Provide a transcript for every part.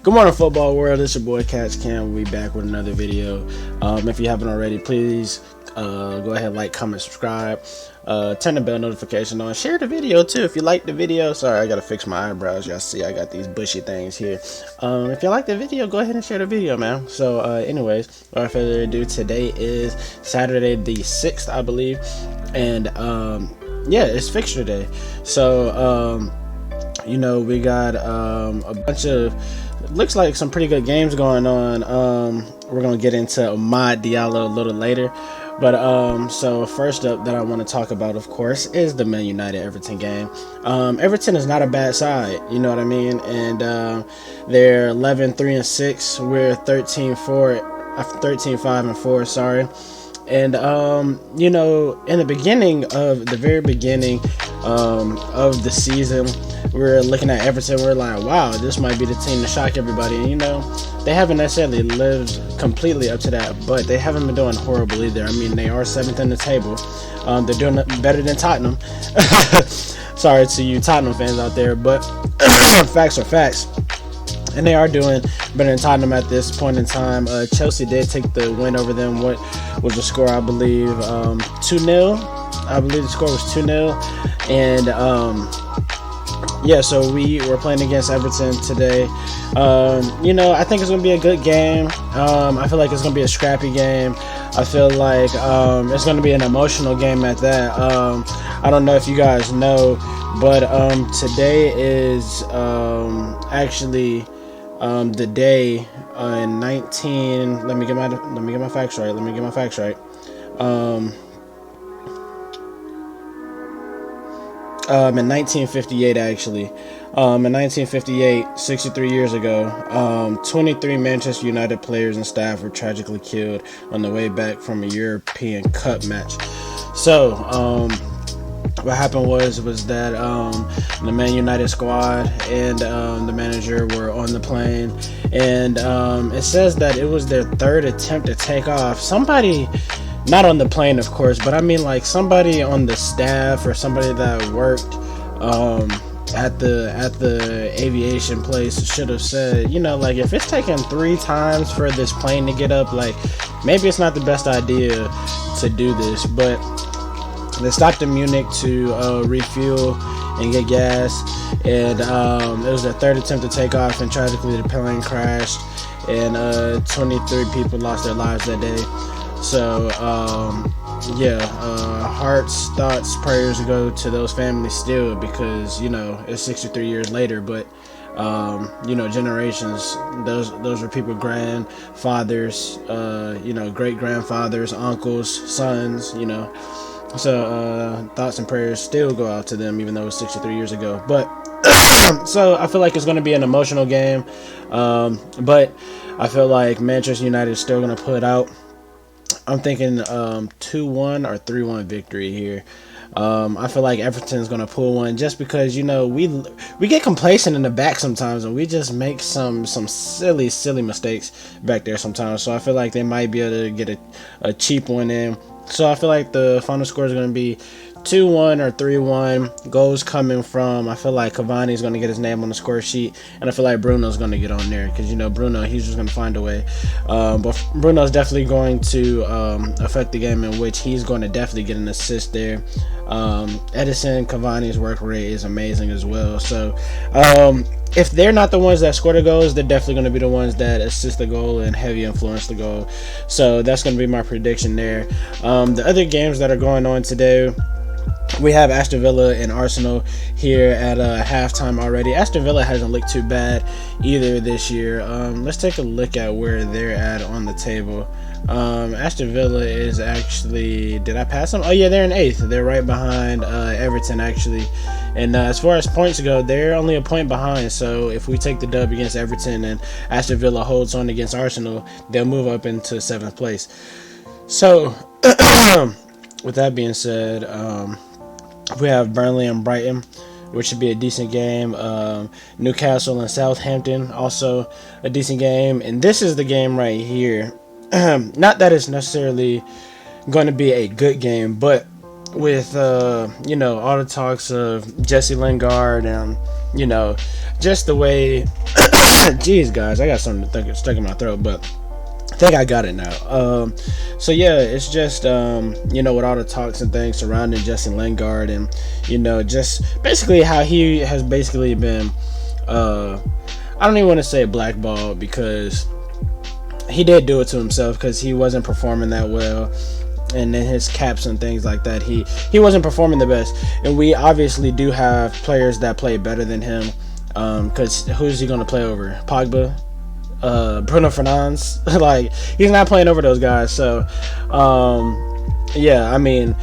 Good morning, football world. It's your boy Catch Cam. We'll be back with another video. If you haven't already, please go ahead, like, comment, subscribe, turn the bell notification on, share the video too if you like the video. Sorry, I gotta fix my eyebrows. Y'all see I got these bushy things here. If you like the video, go ahead and share the video, man. So anyways, without further ado, today is Saturday the 6th, I believe, and yeah, it's fixture day. So you know, we got a bunch of, looks like some pretty good games going on. We're gonna get into Diallo a little later, but so first up that I want to talk about, of course, is the Man United Everton game. Everton is not a bad side, you know what I mean, and they're 11-3-6. We're 13-5-4, sorry. And you know, in the beginning of the very beginning of the season, we're looking at Everton, we're like, wow, this might be the team to shock everybody. And you know, they haven't necessarily lived completely up to that, but they haven't been doing horrible either. I mean, they are 7th in the table. They're doing better than Tottenham. Sorry to you Tottenham fans out there, but facts are facts. And they are doing better than Tottenham at this point in time. Chelsea did take the win over them. What was the score? I believe 2-0. I believe the score was 2-0. And yeah, so we were playing against Everton today. You know, I think it's going to be a good game. I feel like it's going to be a scrappy game. I feel like it's going to be an emotional game at that. I don't know if you guys know, but today is actually the day in 19. Let me get my facts right. In 1958, actually. In 1958, 63 years ago, 23 Manchester United players and staff were tragically killed on the way back from a European Cup match. So, what happened was that the Man United squad and the manager were on the plane, and it says that it was their third attempt to take off. Somebody, not on the plane, of course, but I mean like somebody on the staff or somebody that worked at the aviation place should have said, you know, like, if it's taking 3 times for this plane to get up, like, maybe it's not the best idea to do this. But they stopped in Munich to refuel and get gas, and it was their third attempt to take off, and tragically the plane crashed, and 23 people lost their lives that day. So yeah, hearts, thoughts, prayers go to those families still, because, you know, it's 63 years later, but you know, generations, those are people, grandfathers, you know, great grandfathers, uncles, sons, you know. So thoughts and prayers still go out to them, even though it was 63 years ago. But so I feel like it's going to be an emotional game, but I feel like Manchester United is still going to pull it out. I'm thinking 2-1 or 3-1 victory here. I feel like Everton's going to pull one, just because, you know, we get complacent in the back sometimes, and we just make some silly mistakes back there sometimes. So I feel like they might be able to get a cheap one in. So I feel like the final score is going to be 2-1 or 3-1. Goals coming from, I feel like Cavani's going to get his name on the score sheet, and I feel like Bruno's going to get on there, because, you know, Bruno, he's just going to find a way. But Bruno's definitely going to affect the game, in which he's going to definitely get an assist there. Edison Cavani's work rate is amazing as well. So if they're not the ones that score the goals, they're definitely going to be the ones that assist the goal and heavy influence the goal. So that's going to be my prediction there. The other games that are going on today, we have Aston Villa and Arsenal here at halftime already. Aston Villa hasn't looked too bad either this year. Let's take a look at where they're at on the table. Aston Villa is actually, did I pass them? Oh yeah, they're in 8th. They're right behind Everton, actually. And as far as points go, they're only a point behind. So if we take the dub against Everton and Aston Villa holds on against Arsenal, they'll move up into 7th place. So with that being said, we have Burnley and Brighton, which should be a decent game. Newcastle and Southampton, also a decent game. And this is the game right here. Not that it's necessarily going to be a good game, but with you know, all the talks of Jesse Lingard and, you know, just the way geez guys, I got something stuck in my throat, but I think I got it now. So yeah, it's just you know, with all the talks and things surrounding Jesse Lingard, and you know, just basically how he has basically been I don't even want to say blackballed, because he did do it to himself, because he wasn't performing that well, and then his caps and things like that, he wasn't performing the best. And we obviously do have players that play better than him, because who's he going to play over? Pogba, Bruno Fernandes? Like, he's not playing over those guys. So yeah, I mean,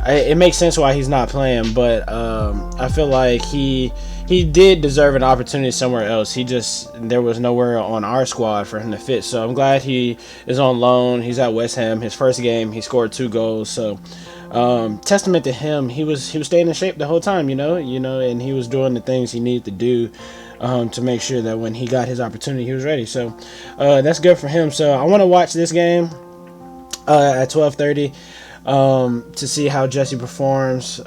it makes sense why he's not playing, but I feel like he did deserve an opportunity somewhere else. There was nowhere on our squad for him to fit. So I'm glad he is on loan. He's at West Ham. His first game, he scored 2 goals. So testament to him. He was staying in shape the whole time, you know, and he was doing the things he needed to do to make sure that when he got his opportunity, he was ready. So that's good for him. So I want to watch this game at 12:30. To see how Jesse performs,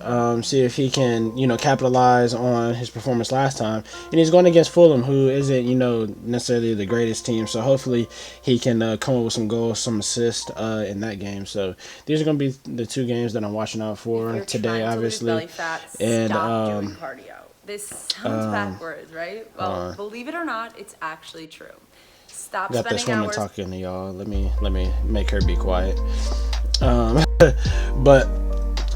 see if he can, you know, capitalize on his performance last time. And he's going against Fulham, who isn't, you know, necessarily the greatest team. So hopefully he can come up with some goals, some assists in that game. So these are going to be the 2 games that I'm watching out for today, obviously. Belly fat, and stop doing cardio. This sounds backwards, right? Well, believe it or not, it's actually true. Stop got spending this woman hours talking to y'all. Let me make her be quiet. But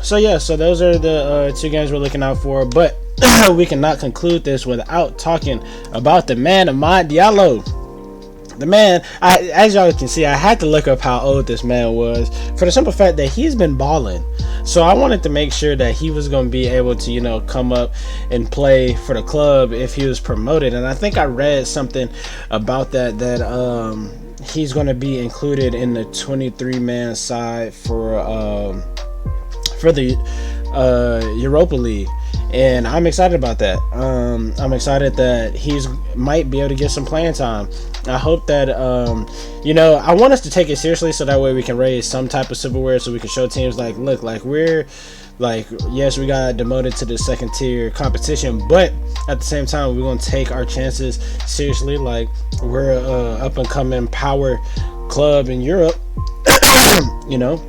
so yeah, so those are the 2 games we're looking out for. But we cannot conclude this without talking about the man, Amad Diallo. The man, as y'all can see, I had to look up how old this man was, for the simple fact that he's been balling. So I wanted to make sure that he was going to be able to, you know, come up and play for the club if he was promoted. And I think I read something about that he's going to be included in the 23-man side for the Europa League. And I'm excited about that. I'm excited that he's might be able to get some playing time. I hope that, you know, I want us to take it seriously, so that way we can raise some type of silverware, so we can show teams like, look, like we're, like, yes, we got demoted to the 2nd tier competition, but at the same time, we're going to take our chances seriously. Like, we're a up and coming power club in Europe, you know.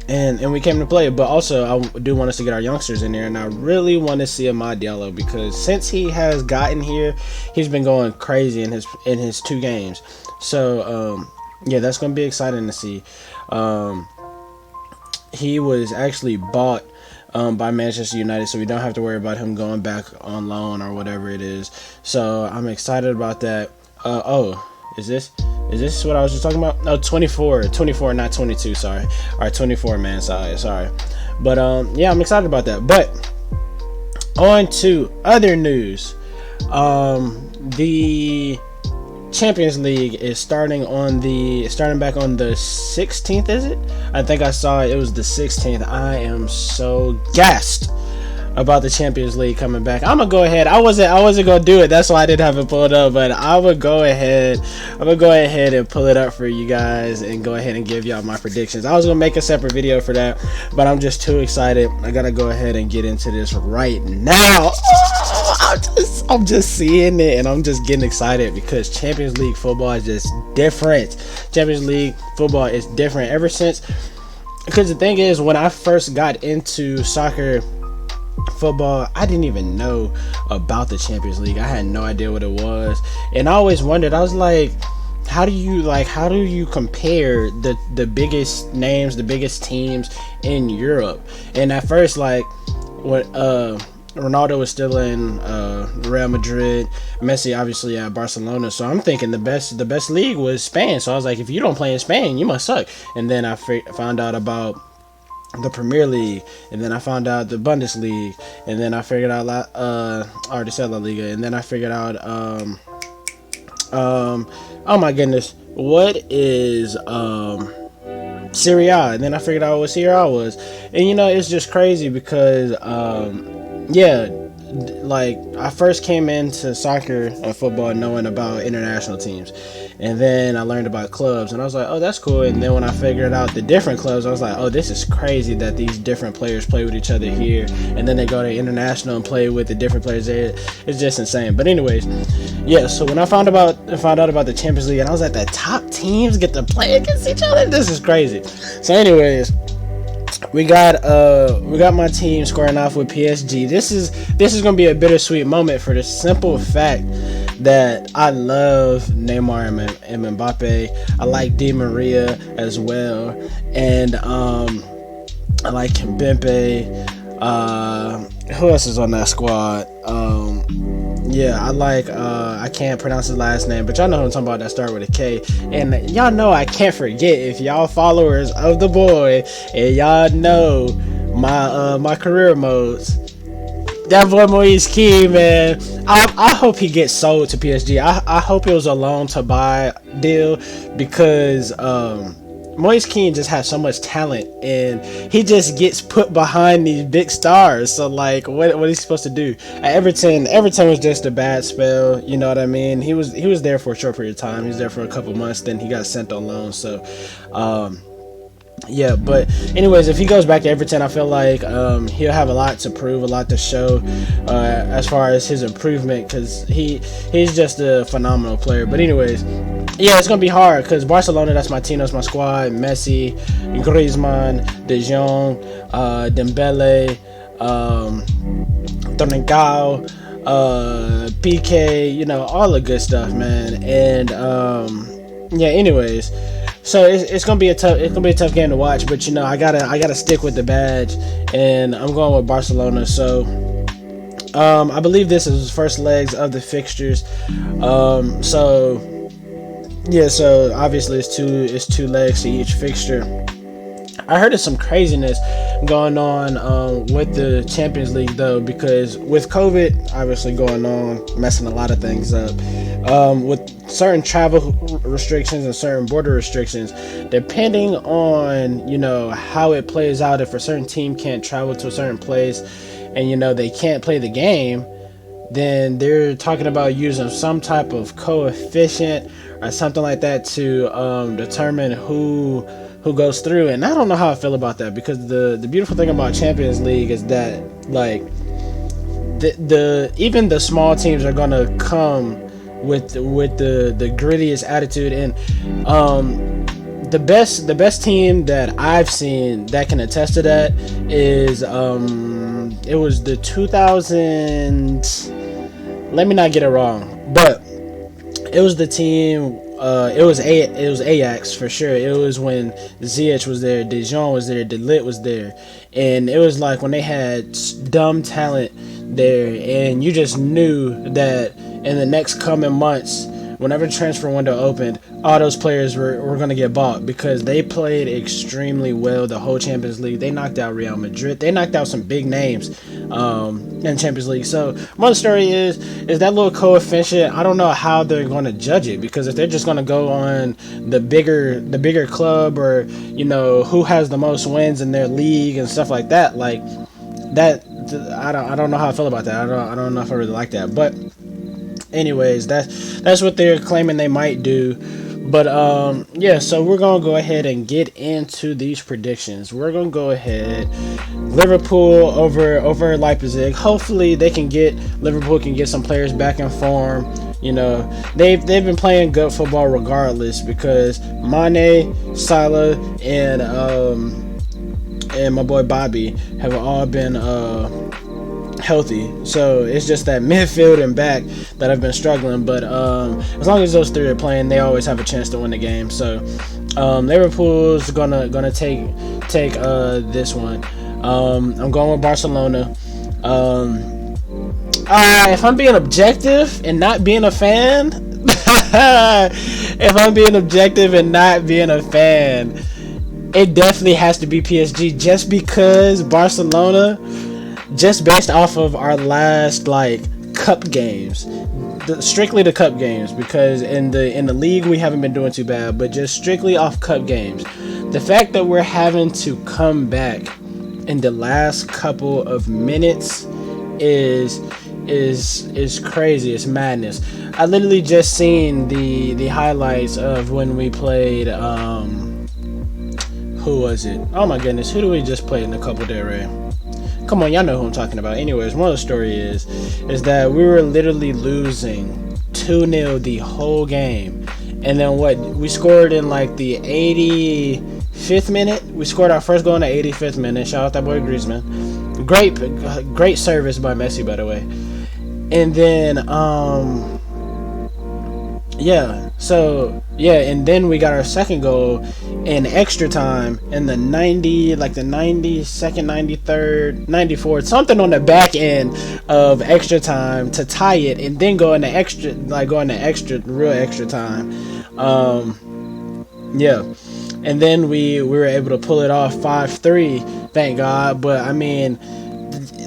And we came to play. But also, I do want us to get our youngsters in there, and I really want to see Amad Diallo, because since he has gotten here, he's been going crazy in his 2 games. So yeah, that's going to be exciting to see. He was actually bought by Manchester United, so we don't have to worry about him going back on loan or whatever it is. So I'm excited about that. Is this what I was just talking about? No, 24, not 22, sorry. All right, 24-man side, sorry. But yeah, I'm excited about that. But on to other news. The Champions League is starting back on the 16th, is it? I think I saw it was the 16th. I am so gassed about the Champions League coming back. I'm gonna go ahead. I wasn't gonna do it. That's why I didn't have it pulled up. But I'm gonna go ahead and pull it up for you guys and go ahead and give y'all my predictions. I was gonna make a separate video for that, but I'm just too excited. I gotta go ahead and get into this right now. I'm just seeing it, and I'm just getting excited, because Champions League football is just different. Champions League football is different ever since. Because the thing is, when I first got into soccer football, I didn't even know about the Champions League. I had no idea what it was, and I always wondered, I was like, how do you compare the biggest names, the biggest teams in Europe? And at first, like, when Ronaldo was still in Real Madrid, Messi obviously at Barcelona, so I'm thinking the best league was Spain. So I was like, if you don't play in Spain, you must suck. And then I found out about the Premier League, and then I found out the Bundesliga, and then I figured out I already said La Liga, and then I figured out oh my goodness, what is Serie A, and then I figured out what Serie A was. And you know, it's just crazy because yeah, like I first came into soccer and football knowing about international teams, and then I learned about clubs, and I was like, oh, that's cool. And then when I figured out the different clubs, I was like, oh, this is crazy that these different players play with each other here, and then they go to international and play with the different players there. It's just insane. But anyways, yeah. So when I found out about the Champions League, and I was like, the top teams get to play against each other. This is crazy. So anyways, we got my team squaring off with PSG. This is gonna be a bittersweet moment for the simple fact that I love Neymar and Mbappe. I like Di Maria as well, and I like Kimpembe. Who else is on that squad? Yeah, I like I can't pronounce his last name, but y'all know who I'm talking about, that start with a K. And y'all know I can't forget, if y'all followers of the boy and y'all know my career modes, that boy Moise Kean, man. I hope he gets sold to PSG. I hope it was a loan to buy deal, because Moise Kean just has so much talent, and he just gets put behind these big stars. So like, what is he supposed to do? At Everton was just a bad spell. You know what I mean? He was there for a short period of time. He was there for a couple months. Then he got sent on loan. So, yeah. But anyways, if he goes back to Everton, I feel like he'll have a lot to prove, a lot to show as far as his improvement, because he's just a phenomenal player. But anyways, yeah, it's gonna be hard because Barcelona, that's my team, that's my squad. Messi, Griezmann, De Jong, Dembele, Torrencao, PK, you know, all the good stuff, man. And yeah, anyways, so it's gonna be a tough game to watch. But you know, I gotta stick with the badge, and I'm going with Barcelona. So I believe this is first legs of the fixtures. So yeah, so obviously it's two legs to each fixture. I heard of some craziness going on with the Champions League though, because with COVID obviously going on, messing a lot of things up. With certain travel restrictions and certain border restrictions, depending on, you know, how it plays out, if a certain team can't travel to a certain place and, you know, they can't play the game, then they're talking about using some type of coefficient or something like that to determine who goes through. And I don't know how I feel about that, because the beautiful thing about Champions League is that, like, the even the small teams are gonna come with the grittiest attitude. And the best team that I've seen that can attest to that is it was the 2000. Let me not get it wrong, but it was the team. It was Ajax for sure. It was when Ziyech was there, De Jong was there, De Ligt was there, and it was like when they had dumb talent there, and you just knew that in the next coming months, whenever the transfer window opened, all those players were going to get bought, because they played extremely well the whole Champions League. They knocked out Real Madrid. They knocked out some big names in Champions League. So one story is that little coefficient, I don't know how they're going to judge it, because if they're just going to go on the bigger club, or, you know, who has the most wins in their league and stuff like that, like that, I don't know how I feel about that. I don't know if I really like that. But anyways, that's what they're claiming they might do. But yeah, so we're gonna go ahead and get into these predictions. We're gonna go ahead, Liverpool over Leipzig. Hopefully Liverpool can get some players back in form. You know, they've been playing good football regardless, because Mane, Salah, and my boy Bobby have all been healthy. So it's just that midfield and back that have been struggling. But as long as those three are playing, they always have a chance to win the game. So Liverpool's gonna take this one. I'm going with Barcelona. If I'm being objective and not being a fan, it definitely has to be PSG, just because Barcelona, just based off of our last cup games, strictly the cup games, because in the league we haven't been doing too bad, but just strictly off cup games, the fact that we're having to come back in the last couple of minutes is crazy. It's madness. I literally just seen the highlights of when we played. Who was it? Oh my goodness, who do we just play in the Copa del Rey? Come on, y'all know who I'm talking about. Anyways, one of the story is that we were literally losing 2-0 the whole game, and then what? We scored in like the 85th minute. We scored our first goal in the 85th minute. Shout out that boy Griezmann. Great service by Messi, by the way. And then and then we got our second goal in extra time in the 92nd, 93rd, 94th, something on the back end of extra time to tie it, and then go into real extra time. And then we were able to pull it off 5-3, thank God. But I mean,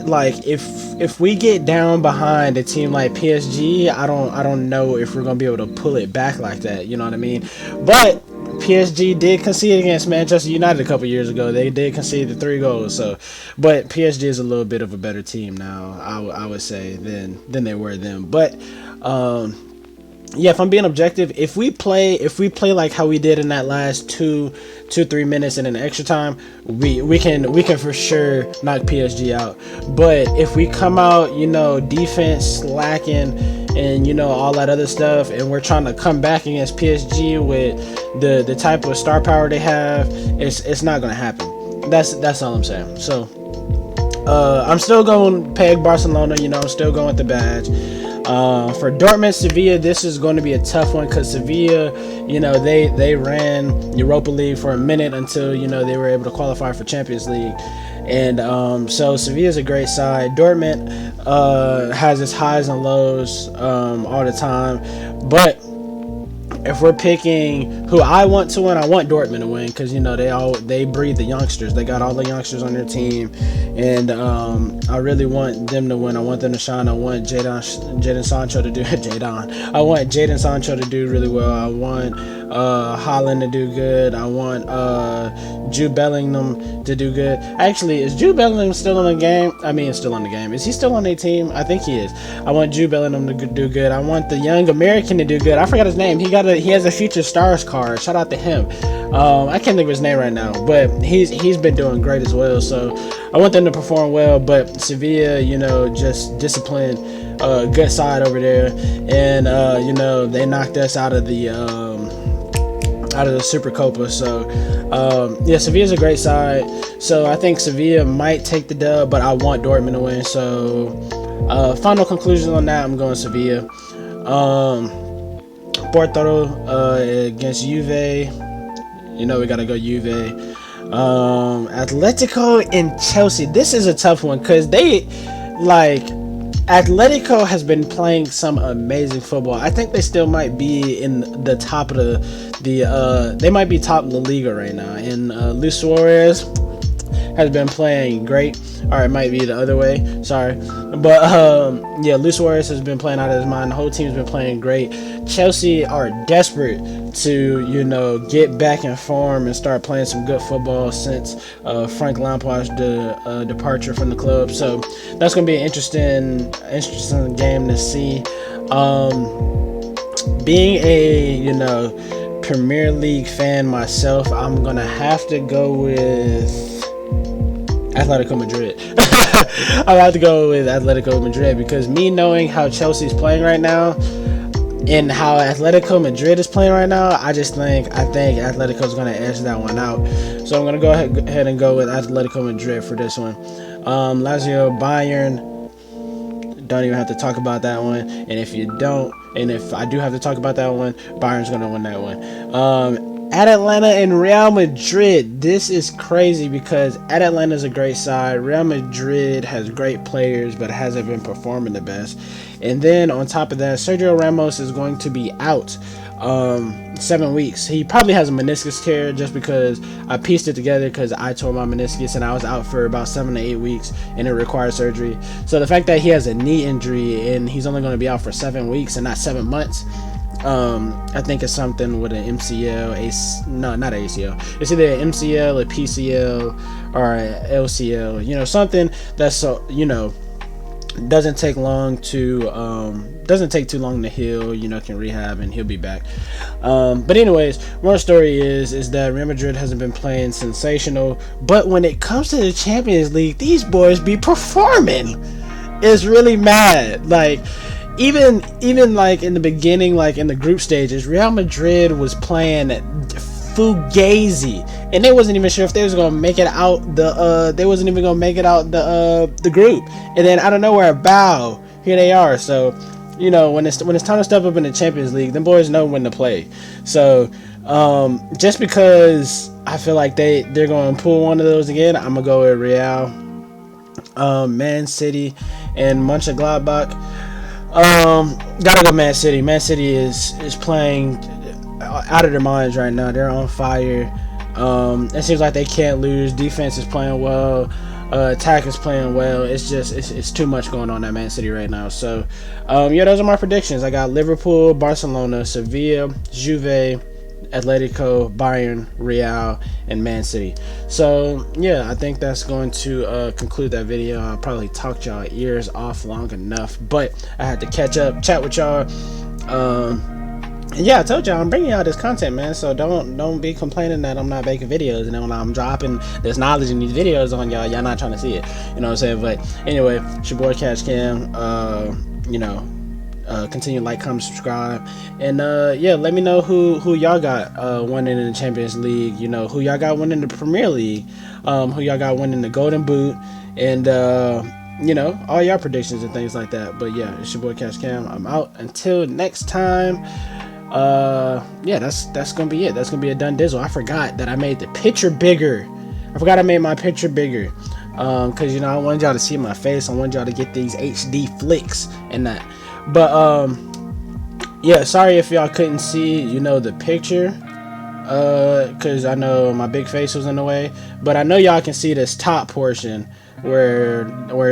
like, if we get down behind a team like PSG, I don't know if we're gonna be able to pull it back like that. You know what I mean? But PSG did concede against Manchester United a couple years ago. They did concede the 3 goals. So, but PSG is a little bit of a better team now, I would say, than they were then. But if I'm being objective, if we play like how we did in that last 2-3 minutes in an extra time, we can for sure knock PSG out. But if we come out, defense slacking and all that other stuff, and we're trying to come back against PSG with the type of star power they have, it's not gonna happen. That's all I'm saying. So I'm still going to peg Barcelona. I'm still going with the badge. For Dortmund, Sevilla, this is going to be a tough one because Sevilla, they ran Europa League for a minute until, they were able to qualify for Champions League. And so Sevilla is a great side. Dortmund has its highs and lows all the time. But if we're picking who I want to win, I want Dortmund to win because they breed the youngsters. They got all the youngsters on their team, and I really want them to win. I want them to shine. I want Jadon Sancho to do I want Jadon Sancho to do really well. I want Haaland to do good. I want Jude Bellingham to do good. Actually, is Jude Bellingham still in the game? I mean, still on the game. Is he still on their team? I think he is. I want Jude Bellingham to do good. I want the young American to do good. I forgot his name. He has a future stars card. Shout out to him. I can't think of his name right now, but he's been doing great as well. So I want them to perform well. But Sevilla, just disciplined, good side over there, and they knocked us out of the Super Copa. So Sevilla's a great side. So I think Sevilla might take the dub, but I want Dortmund to win. So final conclusion on that, I'm going Sevilla. Porto against Juve. We gotta go Juve. Atletico and Chelsea. This is a tough one because Atletico has been playing some amazing football. I think they still might be in the top of they might be top La Liga right now. And Luis Suarez has been playing great. Or it might be the other way. Sorry. But Luis Suarez has been playing out of his mind. The whole team's been playing great. Chelsea are desperate to, get back in form and start playing some good football since Frank Lampard's departure from the club. So that's going to be an interesting game to see. Being a, Premier League fan myself, I'm going to have to go with Atletico Madrid. I have to go with Atletico Madrid because me knowing how Chelsea's playing right now and how Atletico Madrid is playing right now, I think Atletico's going to edge that one out. So I'm going to go ahead and go with Atletico Madrid for this one. Lazio Bayern, don't even have to talk about that one. And if I do have to talk about that one, Bayern's going to win that one. At Atlanta and Real Madrid, this is crazy because at Atlanta is a great side. Real Madrid has great players, but hasn't been performing the best. And then on top of that, Sergio Ramos is going to be out 7 weeks. He probably has a meniscus tear just because I pieced it together because I tore my meniscus and I was out for about 7 to 8 weeks and it required surgery. So the fact that he has a knee injury and he's only going to be out for 7 weeks and not 7 months, I think it's something with an MCL, not ACL. It's either an MCL, a PCL, or an LCL. Something that's doesn't take long to doesn't take too long to heal. You know, can rehab and he'll be back. But anyways, more story is that Real Madrid hasn't been playing sensational, but when it comes to the Champions League, these boys be performing. It's really mad. Like even like in the beginning, like in the group stages, Real Madrid was playing fugazi, and they wasn't even sure if they was gonna make it out the they wasn't even gonna make it out the group, and then out of nowhere, bow, here they are. So you know, when it's time to step up in the Champions League, them boys know when to play. So just because I feel like they're gonna pull one of those again, I'm gonna go with Real, Man City, and Mönchengladbach. Gotta go Man City. Man City is playing out of their minds right now. They're on fire. It seems like they can't lose. Defense is playing well. Attack is playing well. It's just it's too much going on at Man City right now. So yeah, those are my predictions. I got Liverpool, Barcelona, Sevilla, Juve, Atletico, Bayern, Real, and Man City. So yeah, I think that's going to conclude that video. I'll probably talked y'all ears off long enough, but I had to catch up, chat with y'all. And yeah, I told y'all I'm bringing y'all this content, man. So don't be complaining that I'm not making videos, and then when I'm dropping this knowledge in these videos on y'all not trying to see it. You know what I'm saying? But anyway, it's your boy Catch Cam. You know, continue to like, comment, subscribe, and yeah, let me know who y'all got winning in the Champions League. You know, who y'all got winning the Premier League, who y'all got winning the Golden Boot, and you know, all y'all predictions and things like that. But yeah, it's your boy Catch Cam. I'm out until next time. Yeah, that's gonna be it. That's gonna be a done dizzle. I forgot that I made the picture bigger. I forgot I made my picture bigger, because you know, I wanted y'all to see my face. I wanted y'all to get these HD flicks and that. But yeah, sorry if y'all couldn't see, you know, the picture, because I know my big face was in the way. But I know y'all can see this top portion where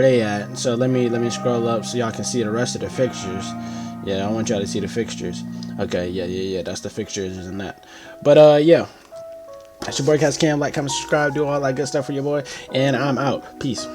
they at. So let me scroll up so y'all can see the rest of the fixtures. Yeah, I want y'all to see the fixtures. Okay, yeah, that's the fixtures and that. But yeah, that's your boy Catch Cam. Like, comment, subscribe, do all that good stuff for your boy, and I'm out. Peace.